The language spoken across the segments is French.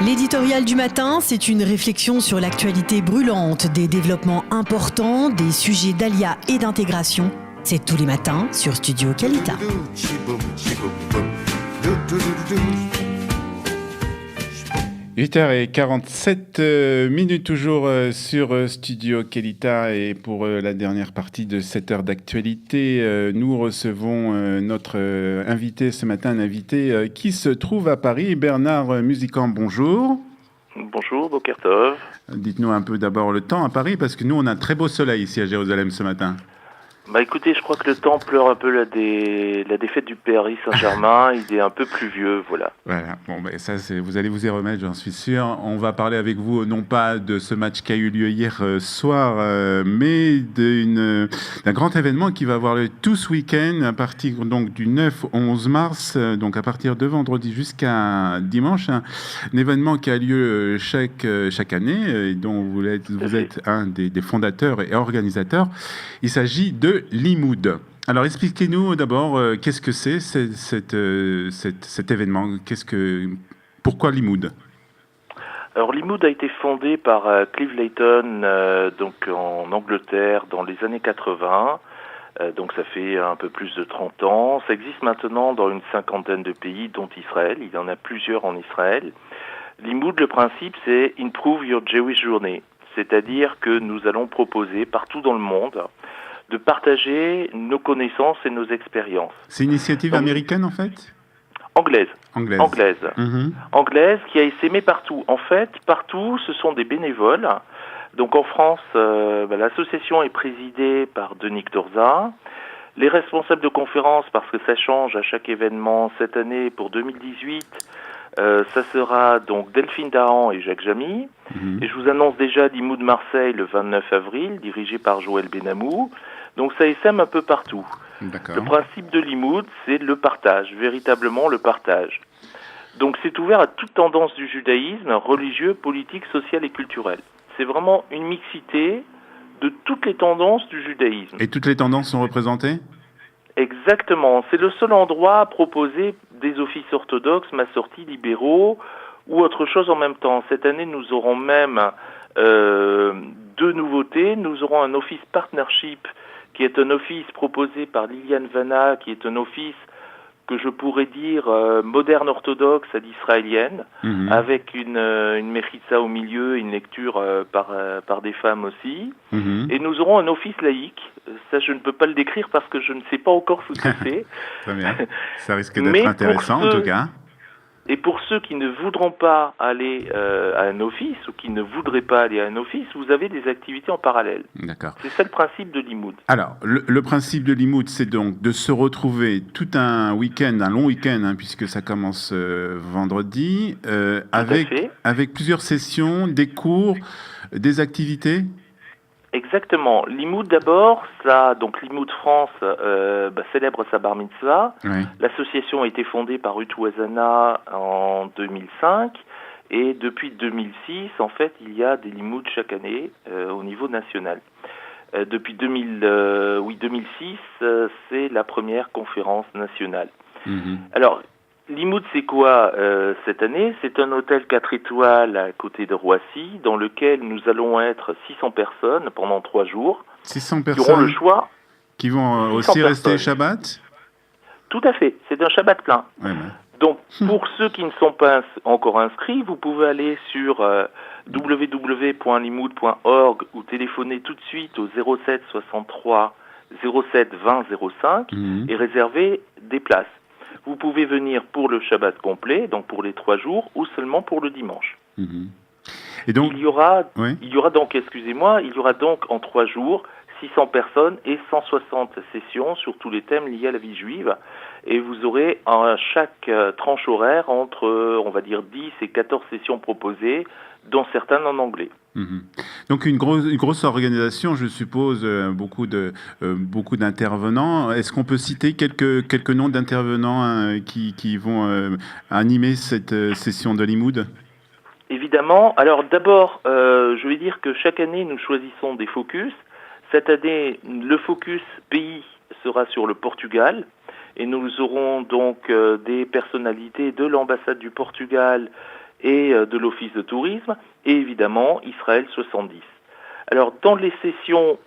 L'éditorial du matin, c'est une réflexion sur l'actualité brûlante, des développements importants, des sujets d'ALIA et d'intégration. C'est tous les matins sur Studio Qualita. 8h47 toujours sur Studio Qualita, et pour la dernière partie de cette heure d'actualité, nous recevons notre invité ce matin, un invité qui se trouve à Paris, Bernard Musicamp. Bonjour. Bonjour, Boker Tov. Dites-nous un peu d'abord le temps à Paris, parce que nous on a un très beau soleil ici à Jérusalem ce matin. Bah écoutez, je crois que le temps pleure un peu la défaite du Paris Saint-Germain. Il est un peu pluvieux, voilà. Voilà, bon, ben ça, vous allez vous y remettre, j'en suis sûr. On va parler avec vous, non pas de ce match qui a eu lieu hier soir, mais d'un grand événement qui va avoir lieu tout ce week-end, à partir donc, du 9 au 11 mars, donc à partir de vendredi jusqu'à dimanche. Un événement qui a lieu chaque année, et dont vous êtes un des fondateurs et organisateurs. Il s'agit de Limoud. Alors, expliquez-nous d'abord qu'est-ce que c'est cet événement. Pourquoi Limoud ? Alors, Limoud a été fondé par Clive Layton, donc en Angleterre, dans les années 80. Donc, ça fait un peu plus de 30 ans. Ça existe maintenant dans une 50aine de pays, dont Israël. Il y en a plusieurs en Israël. Limoud, le principe, c'est Improve Your Jewish Journey. C'est-à-dire que nous allons proposer partout dans le monde de partager nos connaissances et nos expériences. C'est une initiative américaine, en fait ? Anglaise. Mm-hmm. Anglaise, qui a essaimé partout. En fait, partout, ce sont des bénévoles. Donc en France, l'association est présidée par Denis Dorza. Les responsables de conférences, parce que ça change à chaque événement, cette année, pour 2018, ça sera donc Delphine Dahan et Jacques Jamy. Mm-hmm. Et je vous annonce déjà Limoud Marseille le 29 avril, dirigé par Joël Benamou. Donc ça essaime un peu partout. D'accord. Le principe de Limoud, c'est le partage, véritablement le partage. Donc c'est ouvert à toute tendance du judaïsme, religieux, politique, social et culturel. C'est vraiment une mixité de toutes les tendances du judaïsme. Et toutes les tendances sont représentées ? Exactement. C'est le seul endroit à proposer des offices orthodoxes, massortis, libéraux ou autre chose en même temps. Cette année, nous aurons même deux nouveautés. Nous aurons un office partnership qui est un office proposé par Liliane Vanna, qui est un office que je pourrais dire moderne orthodoxe à l'israélienne, mm-hmm. avec une mechitza au milieu, une lecture par des femmes aussi. Mm-hmm. Et nous aurons un office laïque. Ça, je ne peux pas le décrire parce que je ne sais pas encore ce que c'est. Très bien. Ça risque d'être intéressant, en tout cas. Et pour ceux qui ne voudront pas aller à un office, ou qui ne voudraient pas aller à un office, vous avez des activités en parallèle. D'accord. C'est ça le principe de Limoud. Alors, le principe de Limoud, c'est donc de se retrouver tout un week-end, un long week-end, puisque ça commence vendredi, avec plusieurs sessions, des cours, des activités. Exactement. Limoud d'abord, donc Limoud France célèbre sa bar mitzvah. Oui. L'association a été fondée par Ruth Ouazana en 2005 et depuis 2006, en fait, il y a des Limoud chaque année au niveau national. Depuis 2006, c'est la première conférence nationale. Mm-hmm. Alors, Limoud, c'est quoi cette année ? C'est un hôtel 4 étoiles à côté de Roissy, dans lequel nous allons être 600 personnes pendant 3 jours. 600 personnes qui auront le choix. Qui vont aussi rester Shabbat ? Tout à fait, c'est un Shabbat plein. Ouais, Donc, pour ceux qui ne sont pas encore inscrits, vous pouvez aller sur www.limoud.org ou téléphoner tout de suite au 07 63 07 20 05 et réserver des places. Vous pouvez venir pour le Shabbat complet, donc pour les 3 jours, ou seulement pour le dimanche. Mm-hmm. Et donc, il y aura donc en 3 jours 600 personnes et 160 sessions sur tous les thèmes liés à la vie juive. Et vous aurez à chaque tranche horaire entre, on va dire, 10 et 14 sessions proposées, dont certaines en anglais. Mmh. Donc une grosse organisation, je suppose, beaucoup d'intervenants. Est-ce qu'on peut citer quelques noms d'intervenants qui vont animer cette session de Limoud ? Évidemment. Alors d'abord, je vais dire que chaque année, nous choisissons des focus. Cette année, le focus pays sera sur le Portugal. Et nous aurons donc des personnalités de l'ambassade du Portugal et de l'Office de tourisme, et évidemment Israël 70. Alors dans les sessions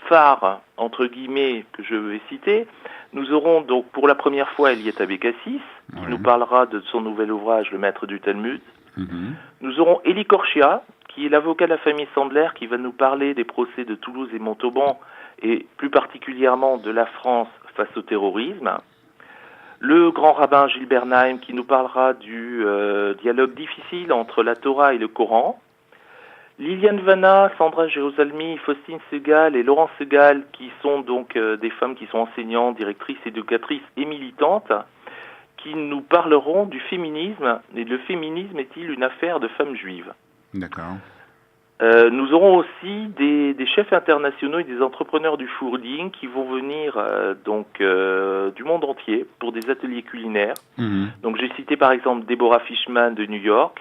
phares, entre guillemets, que je vais citer, nous aurons donc pour la première fois Eliette Abécassis, qui nous parlera de son nouvel ouvrage, Le Maître du Talmud. Nous aurons Élie Korchia, qui est l'avocat de la famille Sandler, qui va nous parler des procès de Toulouse et Montauban, et plus particulièrement de la France face au terrorisme. Le grand rabbin Gilles Bernheim, qui nous parlera du dialogue difficile entre la Torah et le Coran. Liliane Vanna, Sandra Jérusalemi, Faustine Segal et Laurence Segal, qui sont donc des femmes qui sont enseignantes, directrices, éducatrices et militantes, qui nous parleront du féminisme. Et le féminisme est-il une affaire de femmes juives? D'accord. Nous aurons aussi des chefs internationaux et des entrepreneurs du fooding qui vont venir du monde entier pour des ateliers culinaires. Donc j'ai cité par exemple Deborah Fishman de New York,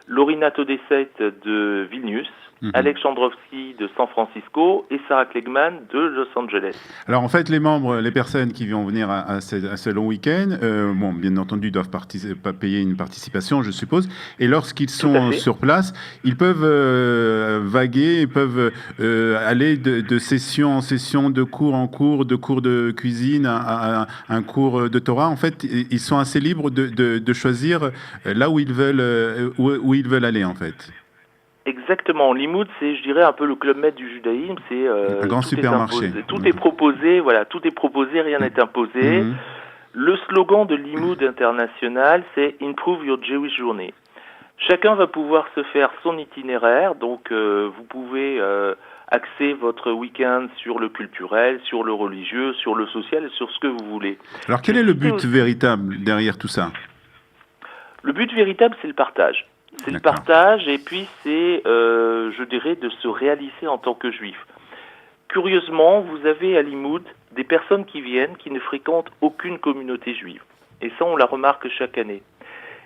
Lorina Todesset de Vilnius, Alex Chandrovsky de San Francisco et Sarah Klegman de Los Angeles. Alors en fait, les membres, les personnes qui vont venir à ce long week-end, bien entendu, doivent payer une participation, je suppose. Et lorsqu'ils sont sur place, ils peuvent vaguer, ils peuvent aller de session en session, de cours en cours, de cours de cuisine à un cours de Torah. En fait, ils sont assez libres de choisir là où ils veulent aller, en fait. Exactement. Limoud, c'est, je dirais, un peu le Club Med du judaïsme. C'est un grand supermarché. Tout est proposé, voilà, tout est proposé, rien n'est imposé. Le slogan de Limoud International, c'est Improve Your Jewish Journey. Chacun va pouvoir se faire son itinéraire, donc vous pouvez axer votre week-end sur le culturel, sur le religieux, sur le social et sur ce que vous voulez. Alors quel est le but véritable derrière tout ça? Le but véritable, c'est le partage. C'est le partage et puis c'est, je dirais, de se réaliser en tant que juif. Curieusement, vous avez à Limoud des personnes qui viennent, qui ne fréquentent aucune communauté juive. Et ça, on la remarque chaque année.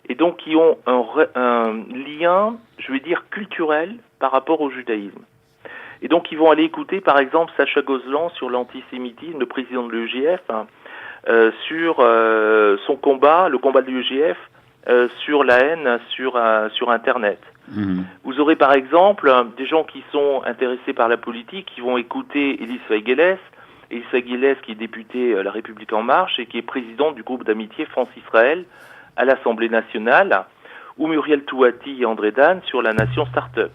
Et donc, qui ont un lien, je vais dire, culturel par rapport au judaïsme. Et donc, ils vont aller écouter, par exemple, Sacha Gozlan sur l'antisémitisme, le président de l'EGF, sur son combat, le combat de l'EGF, sur la haine sur Internet. Vous aurez par exemple des gens qui sont intéressés par la politique, qui vont écouter Élise Feigeles qui est député La République En Marche et qui est président du groupe d'amitié France-Israël à l'Assemblée nationale, ou Muriel Touati et André Dan sur la nation start-up.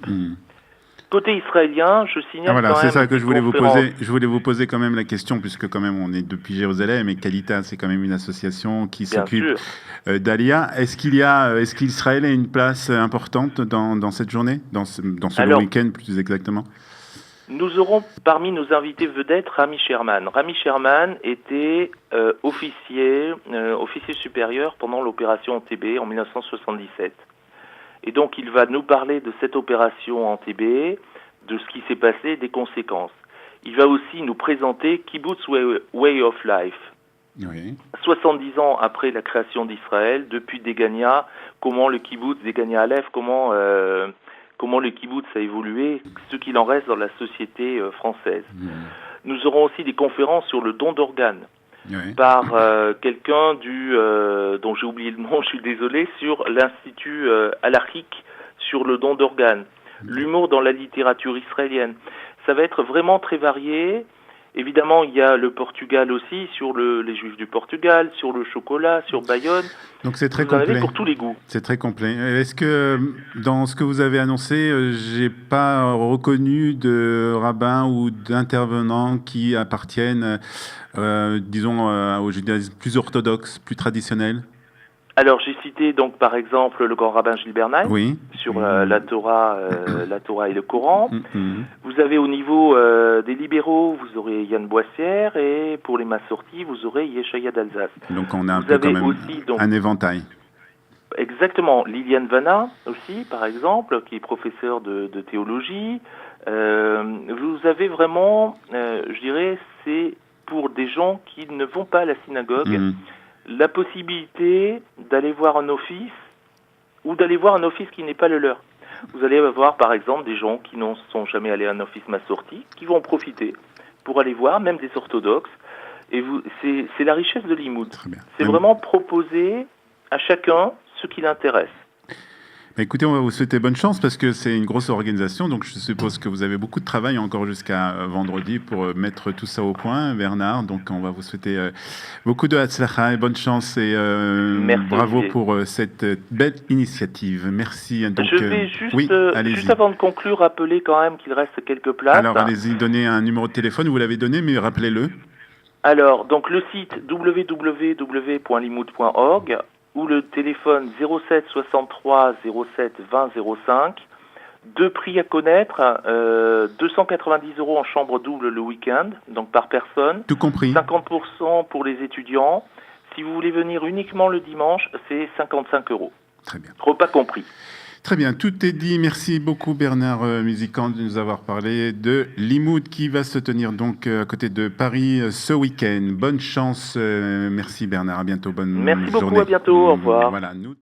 Côté israélien, je signale voilà, quand même... c'est ça que je voulais vous poser. Je voulais vous poser quand même la question, puisque quand même on est depuis Jérusalem, et Kalita, c'est quand même une association qui s'occupe d'Alia. Est-ce qu'Israël a une place importante dans cette journée, dans ce long week-end plus exactement? Nous aurons parmi nos invités vedettes Rami Sherman. Rami Sherman était officier supérieur pendant l'opération Entebbe en 1977. Et donc, il va nous parler de cette opération Entebbe, de ce qui s'est passé, des conséquences. Il va aussi nous présenter Kibbutz Way of Life. Oui. 70 ans après la création d'Israël, depuis Degania, comment le Kibbutz, Degania Aleph, comment le Kibbutz a évolué, ce qu'il en reste dans la société française. Nous aurons aussi des conférences sur le don d'organes. Par quelqu'un dont j'ai oublié le nom, je suis désolé, sur l'Institut Halachique sur le don d'organes. L'humour dans la littérature israélienne. Ça va être vraiment très varié. Évidemment, il y a le Portugal aussi, sur les Juifs du Portugal, sur le chocolat, sur Bayonne. Donc c'est très complet. Vous en avez pour tous les goûts. C'est très complet. Est-ce que dans ce que vous avez annoncé, j'ai pas reconnu de rabbins ou d'intervenants qui appartiennent, disons, au judaïsme plus orthodoxe, plus traditionnel? Alors, j'ai cité donc par exemple le grand rabbin Gilles Bernheim sur la Torah et le Coran. Vous avez au niveau des libéraux, vous aurez Yann Boissière, et pour les massortis, vous aurez Yeshaya d'Alsace. Donc on a un peu quand même aussi, un éventail. Exactement. Liliane Vanna aussi, par exemple, qui est professeure de théologie. Vous avez vraiment, je dirais, c'est pour des gens qui ne vont pas à la synagogue, la possibilité d'aller voir un office ou d'aller voir un office qui n'est pas le leur. Vous allez avoir par exemple des gens qui n'en sont jamais allés à un office massorti, qui vont en profiter pour aller voir, même des orthodoxes. Et c'est la richesse de Limoud. C'est vraiment proposer à chacun ce qui l'intéresse. Écoutez, on va vous souhaiter bonne chance parce que c'est une grosse organisation, donc je suppose que vous avez beaucoup de travail encore jusqu'à vendredi pour mettre tout ça au point, Bernard. Donc on va vous souhaiter beaucoup de hatzlacha et bonne chance et bravo Olivier. pour cette belle initiative. Merci. Donc, Je vais juste, oui, juste avant de conclure, rappeler quand même qu'il reste quelques places. Alors allez-y, donnez un numéro de téléphone, vous l'avez donné, mais rappelez-le. Alors, donc le site www.limoud.org ou le téléphone 07 63 07 20 05. Deux prix à connaître, 290 € en chambre double le week-end, donc par personne. Tout compris. 50% pour les étudiants. Si vous voulez venir uniquement le dimanche, c'est 55 €. Très bien. Repas compris. Très bien, tout est dit. Merci beaucoup Bernard Musicand de nous avoir parlé de Limoud qui va se tenir donc à côté de Paris ce week-end. Bonne chance. Merci Bernard, à bientôt. Bonne Merci beaucoup, journée. à bientôt, au revoir. Voilà, nous...